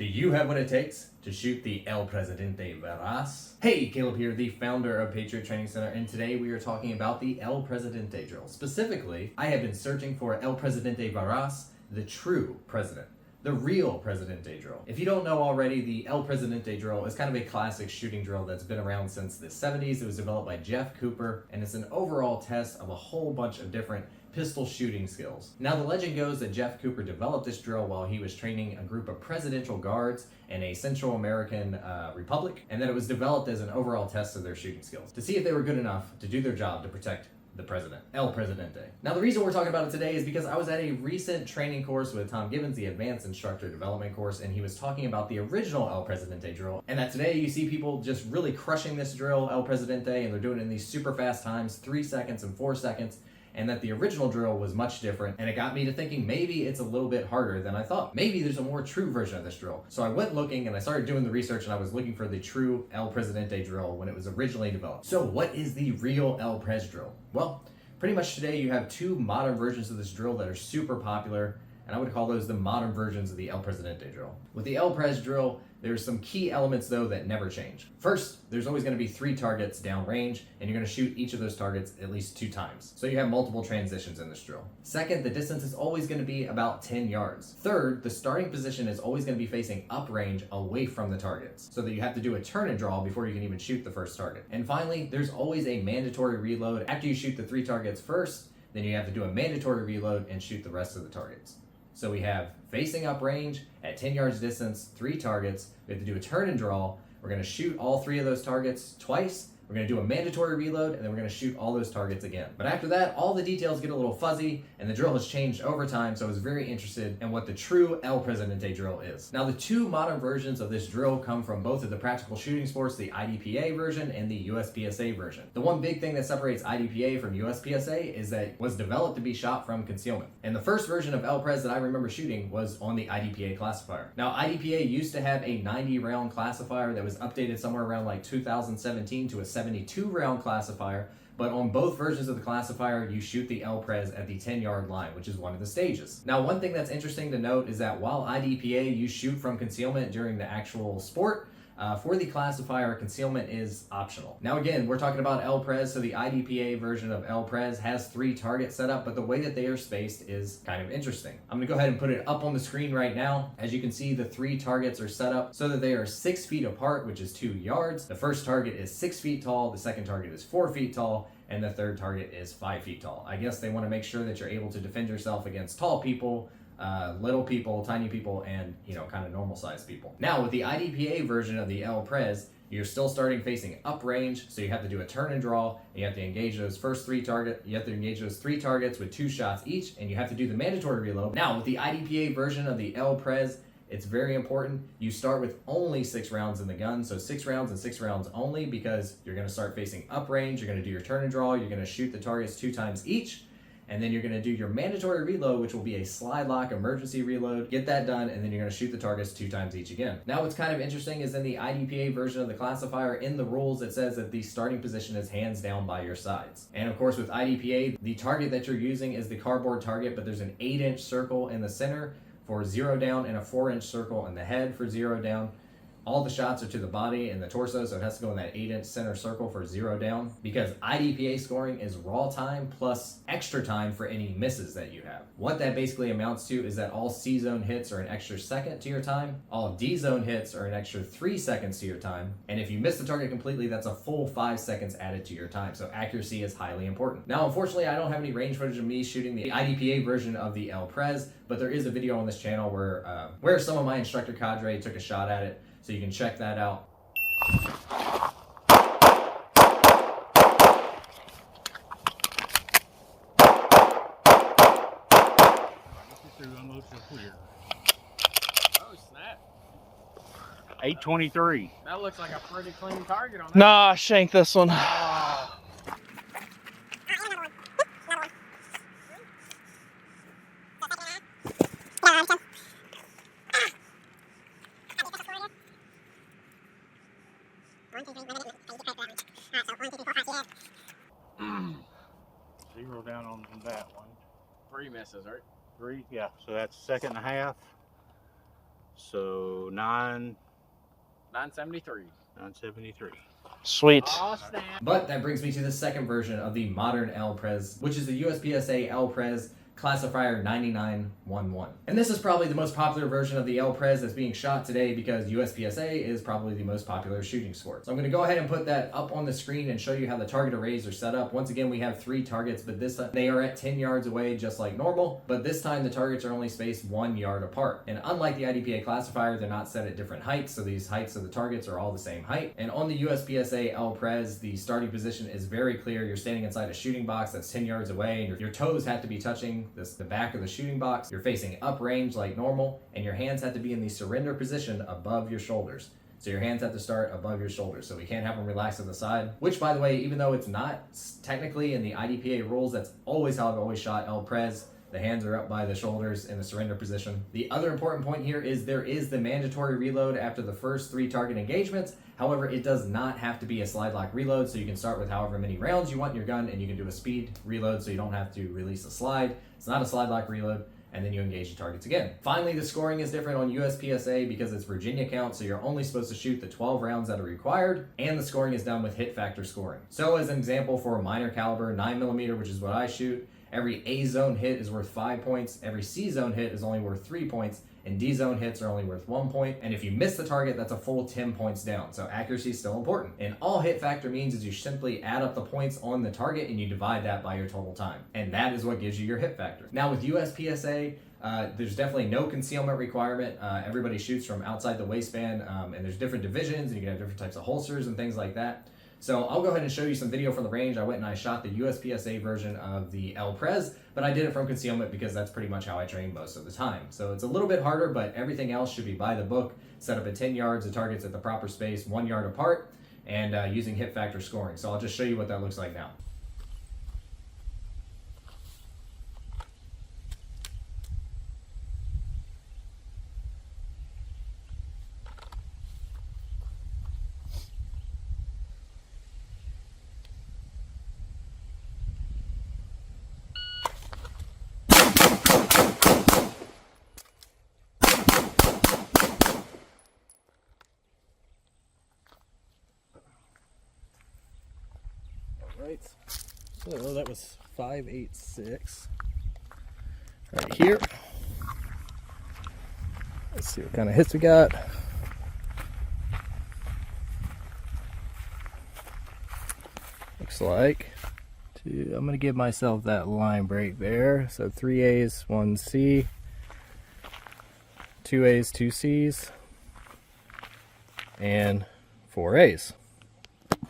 Do you have what it takes to shoot the El Presidente Veras? Hey, Caleb here, the founder of Patriot Training Center, and today we are talking about the El Presidente drill. Specifically, I have been searching for El Presidente Veras, the true president. The real Presidente drill. If you don't know already, the El Presidente drill is kind of a classic shooting drill that's been around since the 70s. It was developed by Jeff Cooper, and it's an overall test of a whole bunch of different pistol shooting skills. Now, the legend goes that Jeff Cooper developed this drill while he was training a group of presidential guards in a Central American republic, and that it was developed as an overall test of their shooting skills to see if they were good enough to do their job to protect the president, El Presidente. Now, the reason we're talking about it today is because I was at a recent training course with Tom Gibbons, the Advanced Instructor Development course, and he was talking about the original El Presidente drill, and that today you see people just really crushing this drill, El Presidente, and they're doing it in these super fast times, 3 seconds and 4 seconds, and that the original drill was much different, and it got me to thinking maybe it's a little bit harder than I thought. Maybe there's a more true version of this drill. So I went looking and I started doing the research, and I was looking for the true El Presidente drill when it was originally developed. So what is the real El Prez drill? Well, pretty much today you have two modern versions of this drill that are super popular, and I would call those the modern versions of the El Presidente drill. With the El Prez drill, there's some key elements though that never change. First, there's always going to be 3 targets downrange, and you're going to shoot each of those targets at least 2 times. So you have multiple transitions in this drill. Second, the distance is always going to be about 10 yards. Third, the starting position is always going to be facing uprange away from the targets, so that you have to do a turn and draw before you can even shoot the first target. And finally, there's always a mandatory reload. After you shoot the 3 targets first, then you have to do a mandatory reload and shoot the rest of the targets. So we have facing up range at 10 yards distance, 3 targets. We have to do a turn and draw. We're going to shoot all 3 of those targets twice. We're going to do a mandatory reload, and then we're going to shoot all those targets again. But after that, all the details get a little fuzzy, and the drill has changed over time, so I was very interested in what the true El Presidente drill is. Now, the 2 modern versions of this drill come from both of the practical shooting sports, the IDPA version and the USPSA version. The one big thing that separates IDPA from USPSA is that it was developed to be shot from concealment. And the first version of El Prez that I remember shooting was on the IDPA classifier. Now, IDPA used to have a 90-round classifier that was updated somewhere around like 2017 to a 72-round classifier, but on both versions of the classifier, you shoot the El Prez at the 10-yard line, which is one of the stages. Now, one thing that's interesting to note is that while IDPA, you shoot from concealment during the actual sport, for the classifier, concealment is optional. Now again, we're talking about El Prez, so the IDPA version of El Prez has 3 targets set up, but the way that they are spaced is kind of interesting. I'm gonna go ahead and put it up on the screen right now. As you can see, the 3 targets are set up so that they are 6 feet apart, which is 2 yards. The first target is 6 feet tall, the second target is 4 feet tall, and the third target is 5 feet tall. I guess they want to make sure that you're able to defend yourself against tall people, little people, tiny people, and kind of normal sized people. Now with the IDPA version of the El Prez, you're still starting facing uprange, so you have to do a turn and draw, and you have to engage those first 3 targets. You have to engage those 3 targets with 2 shots each, and you have to do the mandatory reload. Now with the IDPA version of the El Prez, it's very important. You start with only 6 rounds in the gun, so 6 rounds and 6 rounds only, because you're going to start facing uprange. You're going to do your turn and draw. You're going to shoot the targets 2 times each. And then you're going to do your mandatory reload, which will be a slide lock emergency reload. Get that done, and then you're going to shoot the targets 2 times each again. Now what's kind of interesting is in the IDPA version of the classifier, in the rules it says that the starting position is hands down by your sides. And of course with IDPA, the target that you're using is the cardboard target, but there's an 8-inch circle in the center for 0 down and a 4-inch circle in the head for 0 down. All the shots are to the body and the torso, so it has to go in that 8-inch center circle for 0 down, because IDPA scoring is raw time plus extra time for any misses that you have. What that basically amounts to is that all C-zone hits are an extra second to your time, all D-zone hits are an extra 3 seconds to your time, and if you miss the target completely, that's a full 5 seconds added to your time, so accuracy is highly important. Now, unfortunately, I don't have any range footage of me shooting the IDPA version of the El Prez, but there is a video on this channel where some of my instructor cadre took a shot at it, so you can check that out. Oh snap. 823. That looks like a pretty clean target on that. Nah, I shanked this one. Oh. Zero down on that one. 3 misses, right? 3, yeah, so that's second and a half. So 973. 973. Sweet. Oh, snap. But that brings me to the second version of the modern L Prez, which is the USPSA L Prez classifier 9911. And this is probably the most popular version of the L Prez that's being shot today because USPSA is probably the most popular shooting sport. So I'm going to go ahead and put that up on the screen and show you how the target arrays are set up. Once again, we have 3 targets, but they are at 10 yards away just like normal, but this time the targets are only spaced 1 yard apart. And unlike the IDPA classifier, they're not set at different heights, so these heights of the targets are all the same height. And on the USPSA L Prez, the starting position is very clear. You're standing inside a shooting box that's 10 yards away, and your toes have to be touching the back of the shooting box. You're facing uprange like normal, and your hands have to be in the surrender position above your shoulders. So your hands have to start above your shoulders. So we can't have them relaxed to the side, which, by the way, even though it's not technically in the IDPA rules, that's always how I've always shot El Prez. The hands are up by the shoulders in the surrender position. The other important point here is there is the mandatory reload after the first 3 target engagements. However, it does not have to be a slide lock reload, so you can start with however many rounds you want in your gun, and you can do a speed reload so you don't have to release a slide. It's not a slide lock reload, and then you engage the targets again. Finally, the scoring is different on USPSA because it's Virginia count, so you're only supposed to shoot the 12 rounds that are required, and the scoring is done with hit factor scoring. So as an example, for a minor caliber 9mm, which is what I shoot, every A zone hit is worth 5 points, every C zone hit is only worth 3 points, and D zone hits are only worth 1 point. And if you miss the target, that's a full 10 points down. So accuracy is still important. And all hit factor means is you simply add up the points on the target and you divide that by your total time. And that is what gives you your hit factor. Now with USPSA, there's definitely no concealment requirement. Everybody shoots from outside the waistband, and there's different divisions, and you can have different types of holsters and things like that. So I'll go ahead and show you some video from the range. I went and I shot the USPSA version of the El Prez, but I did it from concealment because that's pretty much how I train most of the time. So it's a little bit harder, but everything else should be by the book. Set up at 10 yards, the target's at the proper space, 1 yard apart, and using hit factor scoring. So I'll just show you what that looks like now. Right, so that was 586 right here. Let's see what kind of hits we got. Looks like I'm going to give myself that line break there. So 3 A's, 1 C, 2 A's, 2 C's, and 4 A's.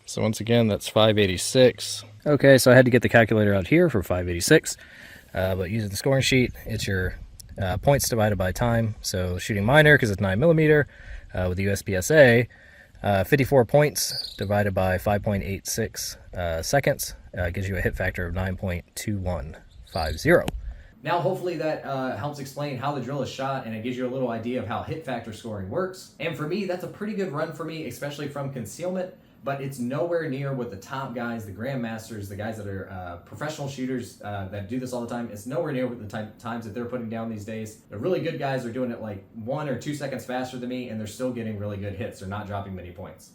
So once again, that's 586. Okay, so I had to get the calculator out here for 586, but using the scoring sheet, it's your points divided by time. So shooting minor, because it's 9mm, with the USPSA, 54 points divided by 5.86 seconds gives you a hit factor of 9.2150. Now, hopefully that helps explain how the drill is shot, and it gives you a little idea of how hit factor scoring works. And for me, that's a pretty good run for me, especially from concealment. But it's nowhere near what the top guys, the grandmasters, the guys that are professional shooters that do this all the time, it's nowhere near what the times that they're putting down these days. The really good guys are doing it like 1 or 2 seconds faster than me, and they're still getting really good hits. They're not dropping many points.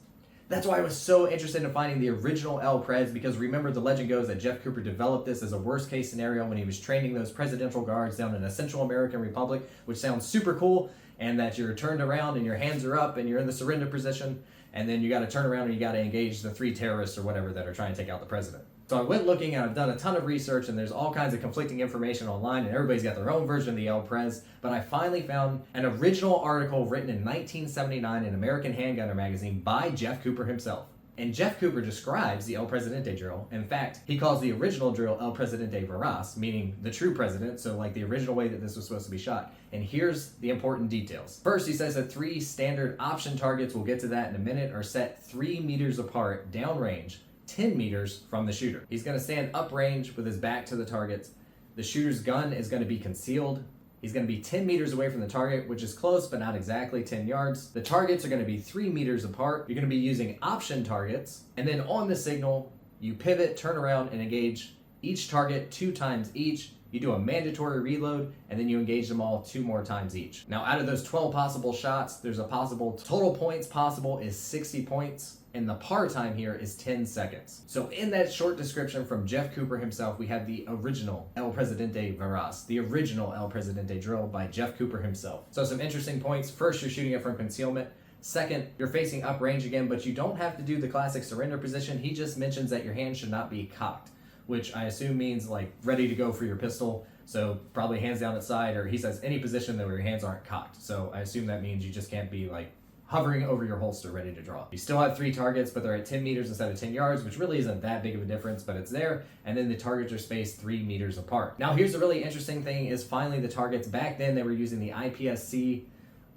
That's why I was so interested in finding the original El Prez, because remember, the legend goes that Jeff Cooper developed this as a worst case scenario when he was training those presidential guards down in a Central American republic, which sounds super cool, and that you're turned around and your hands are up and you're in the surrender position, and then you got to turn around and you got to engage the 3 terrorists or whatever that are trying to take out the president. So I went looking, and I've done a ton of research, and there's all kinds of conflicting information online, and everybody's got their own version of the El Prez, but I finally found an original article written in 1979 in American Handgunner magazine by Jeff Cooper himself. And Jeff Cooper describes the El Presidente drill. In fact, he calls the original drill El Presidente Veras, meaning the true president, so like the original way that this was supposed to be shot. And here's the important details. First, he says that 3 standard option targets, we'll get to that in a minute, are set 3 meters apart downrange, 10 meters from the shooter. He's going to stand uprange with his back to the targets. The shooter's gun is going to be concealed. He's going to be 10 meters away from the target, which is close, but not exactly 10 yards. The targets are going to be 3 meters apart. You're going to be using option targets. And then on the signal, you pivot, turn around, and engage each target 2 times each. you do a mandatory reload, and then you engage them all 2 more times each. Now, out of those 12 possible shots, there's a possible total points possible is 60 points, and the par time here is 10 seconds. So in that short description from Jeff Cooper himself, we have the original El Presidente Veras, the original El Presidente drill by Jeff Cooper himself. So some interesting points. First, you're shooting it from concealment. Second, you're facing uprange again, but you don't have to do the classic surrender position. He just mentions that your hand should not be cocked, which I assume means like ready to go for your pistol. So probably hands down at side, or he says any position that where your hands aren't cocked. So I assume that means you just can't be like hovering over your holster ready to draw. You still have 3 targets, but they're at 10 meters instead of 10 yards, which really isn't that big of a difference, but it's there. And then the targets are spaced 3 meters apart. Now here's the really interesting thing is finally the targets. Back then they were using the IPSC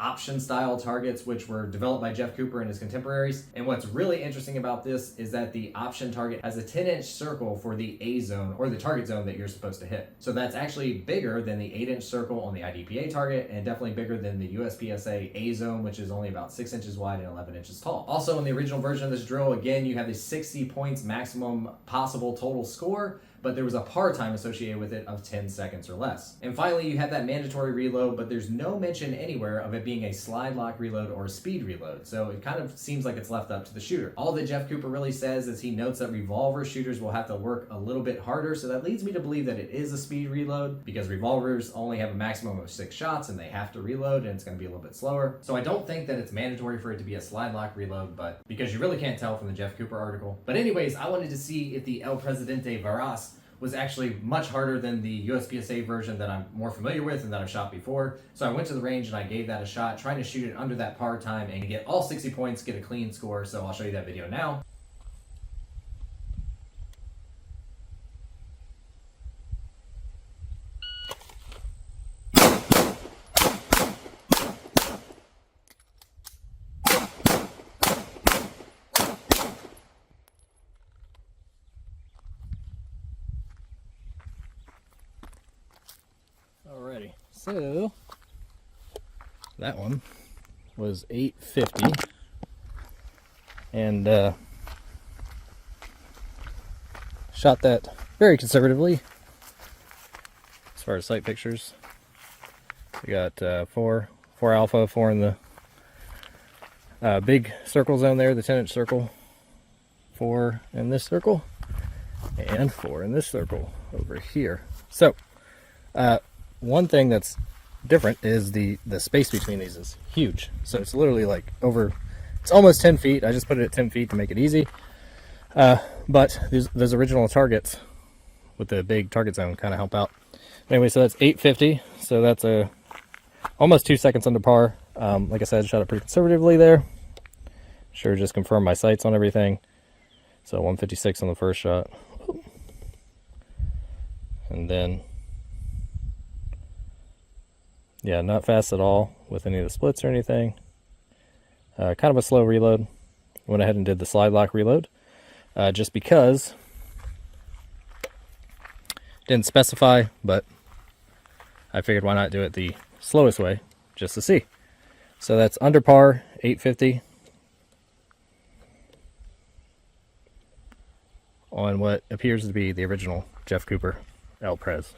option style targets, which were developed by Jeff Cooper and his contemporaries. And what's really interesting about this is that the option target has a 10-inch circle for the A zone, or the target zone that you're supposed to hit. So that's actually bigger than the 8-inch circle on the IDPA target, and definitely bigger than the USPSA A zone, which is only about 6 inches wide and 11 inches tall. Also, in the original version of this drill, again, you have the 60 points maximum possible total score, but there was a par time associated with it of 10 seconds or less. And finally, you have that mandatory reload, but there's no mention anywhere of it being a slide lock reload or a speed reload. So it kind of seems like it's left up to the shooter. All that Jeff Cooper really says is he notes that revolver shooters will have to work a little bit harder. So that leads me to believe that it is a speed reload, because revolvers only have a maximum of 6 shots and they have to reload, and it's going to be a little bit slower. So I don't think that it's mandatory for it to be a slide lock reload, but because you really can't tell from the Jeff Cooper article. But anyways, I wanted to see if the El Presidente Veras was actually much harder than the USPSA version that I'm more familiar with and that I've shot before. So I went to the range and I gave that a shot, trying to shoot it under that par time and get all 60 points, get a clean score. So I'll show you that video now. Alrighty, so that one was 850, and shot that very conservatively as far as sight pictures. We got 4 alpha, 4 in the big circle zone there, the 10-inch circle, 4 in this circle, and 4 in this circle over here. So one thing that's different is the space between these is huge. So it's literally like it's almost 10 feet. I just put it at 10 feet to make it easy. But those original targets with the big target zone kind of help out. Anyway, so that's 850. So that's almost 2 seconds under par. Like I said, shot it pretty conservatively there. Sure, just confirm my sights on everything. So 156 on the first shot. And then, yeah, not fast at all with any of the splits or anything. Kind of a slow reload. Went ahead and did the slide lock reload. Just because, didn't specify, but I figured why not do it the slowest way, just to see. So that's under par, 850. On what appears to be the original Jeff Cooper El Prez.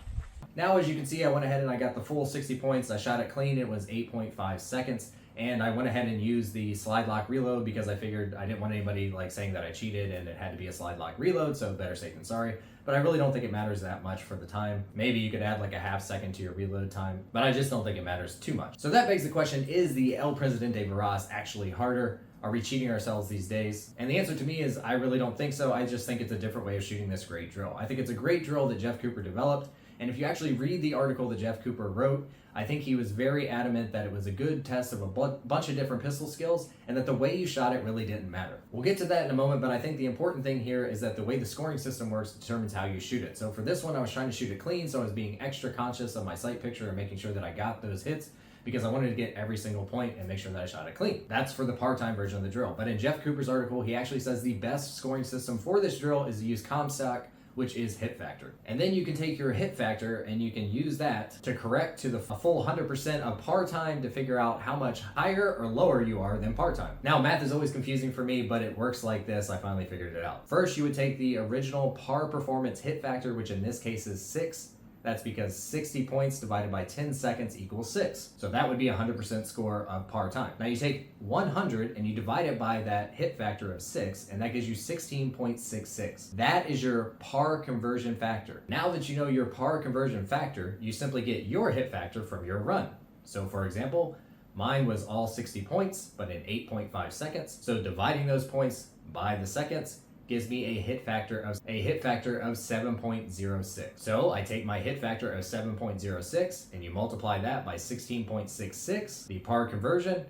Now, as you can see, I went ahead and I got the full 60 points. I shot it clean. It was 8.5 seconds. And I went ahead and used the slide lock reload because I figured I didn't want anybody like saying that I cheated and it had to be a slide lock reload, so better safe than sorry. But I really don't think it matters that much for the time. Maybe you could add like a half second to your reload time, but I just don't think it matters too much. So that begs the question, is the El Presidente Veras actually harder? Are we cheating ourselves these days? And the answer to me is I really don't think so. I just think it's a different way of shooting this great drill. I think it's a great drill that Jeff Cooper developed. And if you actually read the article that Jeff Cooper wrote, I think he was very adamant that it was a good test of a bunch of different pistol skills and that the way you shot it really didn't matter. We'll get to that in a moment, but I think the important thing here is that the way the scoring system works determines how you shoot it. So for this one, I was trying to shoot it clean, so I was being extra conscious of my sight picture and making sure that I got those hits because I wanted to get every single point and make sure that I shot it clean. That's for the part-time version of the drill. But in Jeff Cooper's article, he actually says the best scoring system for this drill is to use Comstock, which is hit factor. And then you can take your hit factor and you can use that to correct to the full 100% of par time to figure out how much higher or lower you are than par time. Now, math is always confusing for me, but it works like this. I finally figured it out. First, you would take the original par performance hit factor, which in this case is 6, That's because 60 points divided by 10 seconds equals 6. So that would be a 100% score of par time. Now you take 100 and you divide it by that hit factor of 6, and that gives you 16.66. That is your par conversion factor. Now that you know your par conversion factor, you simply get your hit factor from your run. So for example, mine was all 60 points, but in 8.5 seconds. So dividing those points by the seconds gives me a hit factor of 7.06. So I take my hit factor of 7.06 and you multiply that by 16.66, the par conversion,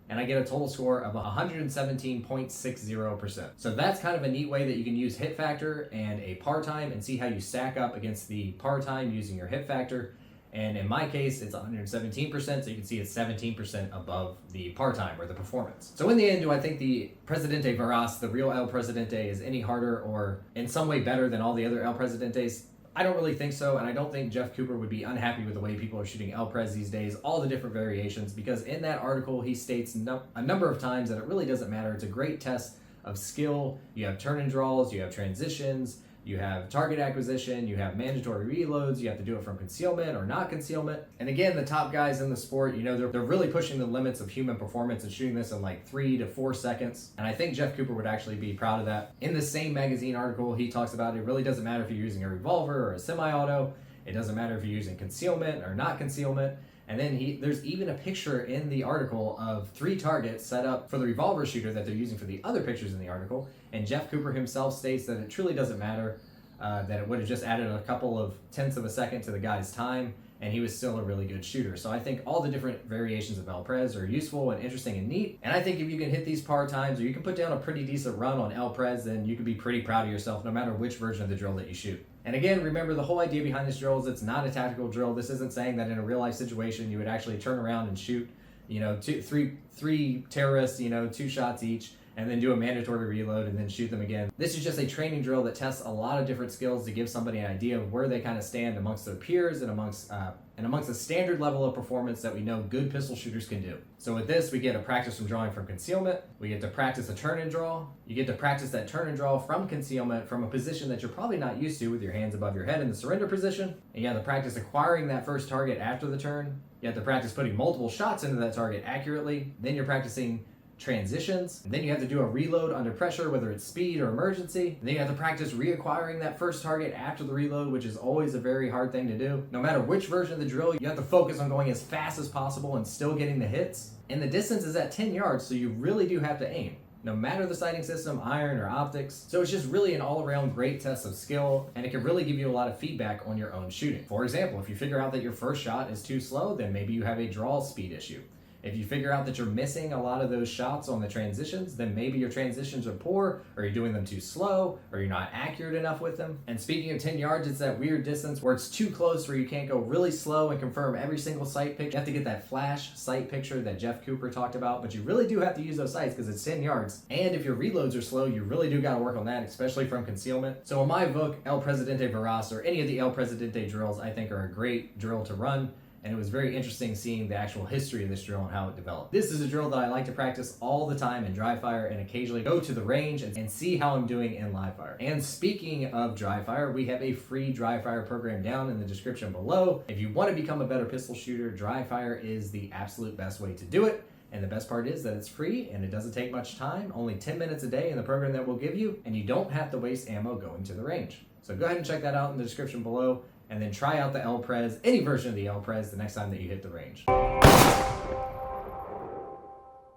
and I get a total score of 117.60%. So that's kind of a neat way that you can use hit factor and a par time and see how you stack up against the par time using your hit factor. And in my case, it's 117%, so you can see it's 17% above the par time or the performance. So in the end, do I think the Presidente Veras, the real El Presidente, is any harder or in some way better than all the other El Presidentes? I don't really think so, and I don't think Jeff Cooper would be unhappy with the way people are shooting El Prez these days, all the different variations, because in that article, he states a number of times that it really doesn't matter. It's a great test of skill. You have turn and draws, you have transitions, you have target acquisition, you have mandatory reloads, you have to do it from concealment or not concealment. And again, the top guys in the sport, you know, they're really pushing the limits of human performance and shooting this in like 3 to 4 seconds. And I think Jeff Cooper would actually be proud of that. In the same magazine article, he talks about it really doesn't matter if you're using a revolver or a semi-auto. It doesn't matter if you're using concealment or not concealment. And then there's even a picture in the article of 3 targets set up for the revolver shooter that they're using for the other pictures in the article. And Jeff Cooper himself states that it truly doesn't matter, that it would have just added a couple of tenths of a second to the guy's time, and he was still a really good shooter. So I think all the different variations of El Prez are useful and interesting and neat. And I think if you can hit these par times, or you can put down a pretty decent run on El Prez, then you can be pretty proud of yourself no matter which version of the drill that you shoot. And again, remember the whole idea behind this drill is it's not a tactical drill. This isn't saying that in a real life situation you would actually turn around and shoot, you know, three terrorists, you know, 2 shots each, and then do a mandatory reload and then shoot them again. This is just a training drill that tests a lot of different skills to give somebody an idea of where they kind of stand amongst their peers and amongst a standard level of performance that we know good pistol shooters can do. So with this, we get a practice from drawing from concealment. We get to practice a turn and draw. You get to practice that turn and draw from concealment from a position that you're probably not used to with your hands above your head in the surrender position. And you have to practice acquiring that first target after the turn. You have to practice putting multiple shots into that target accurately. Then you're practicing transitions, and then you have to do a reload under pressure, whether it's speed or emergency. And then you have to practice reacquiring that first target after the reload, which is always a very hard thing to do. No matter which version of the drill, you have to focus on going as fast as possible and still getting the hits. And the distance is at 10 yards, so you really do have to aim, no matter the sighting system, iron or optics. So it's just really an all-around great test of skill, and it can really give you a lot of feedback on your own shooting. For example, if you figure out that your first shot is too slow, then maybe you have a draw speed issue. If you figure out that you're missing a lot of those shots on the transitions, then maybe your transitions are poor, or you're doing them too slow, or you're not accurate enough with them. And speaking of 10 yards, it's that weird distance where it's too close where you can't go really slow and confirm every single sight picture. You have to get that flash sight picture that Jeff Cooper talked about, but you really do have to use those sights because it's 10 yards. And if your reloads are slow, you really do got to work on that, especially from concealment. So in my book, El Presidente Veras, or any of the El Presidente drills, I think are a great drill to run. And it was very interesting seeing the actual history of this drill and how it developed. This is a drill that I like to practice all the time in dry fire and occasionally go to the range and see how I'm doing in live fire. And speaking of dry fire, we have a free dry fire program down in the description below. If you want to become a better pistol shooter, dry fire is the absolute best way to do it. And the best part is that it's free and it doesn't take much time, only 10 minutes a day in the program that we'll give you, and you don't have to waste ammo going to the range. So go ahead and check that out in the description below, and then try out the El Prez, any version of the El Prez, the next time that you hit the range.